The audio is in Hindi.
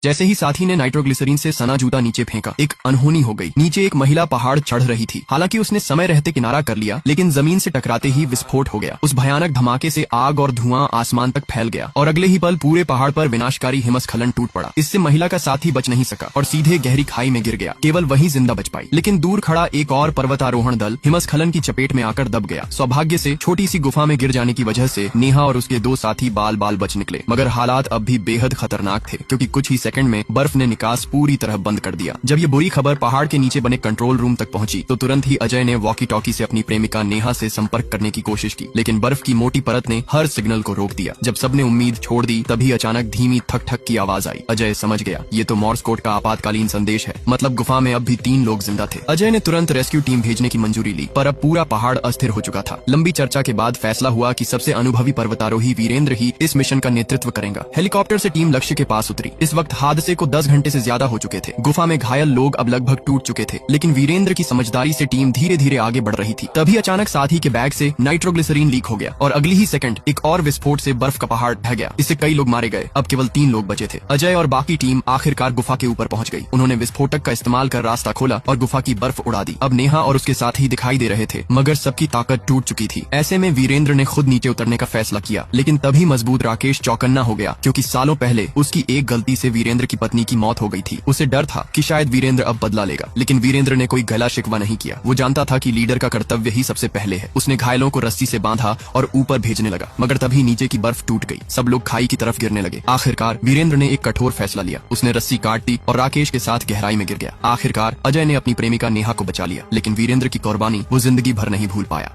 जैसे ही साथी ने नाइट्रोग्लिसरीन से सना जूता नीचे फेंका, एक अनहोनी हो गई। नीचे एक महिला पहाड़ चढ़ रही थी। हालांकि उसने समय रहते किनारा कर लिया, लेकिन जमीन से टकराते ही विस्फोट हो गया। उस भयानक धमाके से आग और धुआं आसमान तक फैल गया और अगले ही पल पूरे पहाड़ पर विनाशकारी हिमस्खलन टूट पड़ा। इससे महिला का साथी बच नहीं सका और सीधे गहरी खाई में गिर गया। केवल वही जिंदा बच पाई। लेकिन दूर खड़ा एक और पर्वतारोहण दल हिमस्खलन की चपेट में आकर दब गया। सौभाग्य से छोटी सी गुफा में गिर जाने की वजह से नेहा और उसके दो साथी बाल बाल बच निकले, मगर हालात अब भी बेहद खतरनाक थे, क्योंकि कुछ ही सेकंड में बर्फ ने निकास पूरी तरह बंद कर दिया। जब ये बुरी खबर पहाड़ के नीचे बने कंट्रोल रूम तक पहुंची, तो तुरंत ही अजय ने वॉकी टॉकी से अपनी प्रेमिका नेहा से संपर्क करने की कोशिश की, लेकिन बर्फ की मोटी परत ने हर सिग्नल को रोक दिया। जब सबने उम्मीद छोड़ दी, तभी अचानक धीमी ठक ठक की आवाज आई। अजय समझ गया, ये तो मॉर्स कोड का आपातकालीन संदेश है। मतलब गुफा में अब भी 3 लोग जिंदा थे। अजय ने तुरंत रेस्क्यू टीम भेजने की मंजूरी ली, पर अब पूरा पहाड़ अस्थिर हो चुका था। लंबी चर्चा के बाद फैसला हुआ कि सबसे अनुभवी पर्वतारोही वीरेंद्र ही इस मिशन का नेतृत्व करेगा। हेलीकॉप्टर से टीम लक्ष्य के पास उतरी। इस वक्त हादसे को 10 घंटे से ज्यादा हो चुके थे। गुफा में घायल लोग अब लगभग टूट चुके थे, लेकिन वीरेंद्र की समझदारी से टीम धीरे धीरे आगे बढ़ रही थी। तभी अचानक साथी के बैग से नाइट्रोग्लिसरीन लीक हो गया और अगली ही सेकंड एक और विस्फोट से बर्फ का पहाड़ ढह गया। इससे कई लोग मारे गए। अब केवल 3 लोग बचे थे। अजय और बाकी टीम आखिरकार गुफा के ऊपर पहुंच गई। उन्होंने विस्फोटक का इस्तेमाल कर रास्ता खोला और गुफा की बर्फ उड़ा दी। अब नेहा और उसके साथी दिखाई दे रहे थे, मगर सबकी ताकत टूट चुकी थी। ऐसे में वीरेंद्र ने खुद नीचे उतरने का फैसला किया, लेकिन तभी मजबूत राकेश चौकन्ना हो गया, क्योंकि सालों पहले उसकी एक गलती से वीरेंद्र की पत्नी की मौत हो गई थी। उसे डर था कि शायद वीरेंद्र अब बदला लेगा, लेकिन वीरेंद्र ने कोई गला शिकवा नहीं किया। वो जानता था कि लीडर का कर्तव्य ही सबसे पहले है। उसने घायलों को रस्सी से बांधा और ऊपर भेजने लगा, मगर तभी नीचे की बर्फ टूट गई। सब लोग खाई की तरफ गिरने लगे। आखिरकार वीरेंद्र ने एक कठोर फैसला लिया। उसने रस्सी काट दी और राकेश के साथ गहराई में गिर गया। आखिरकार अजय ने अपनी प्रेमिका नेहा को बचा लिया, लेकिन वीरेंद्र की कुर्बानी वो जिंदगी भर नहीं भूल पाया।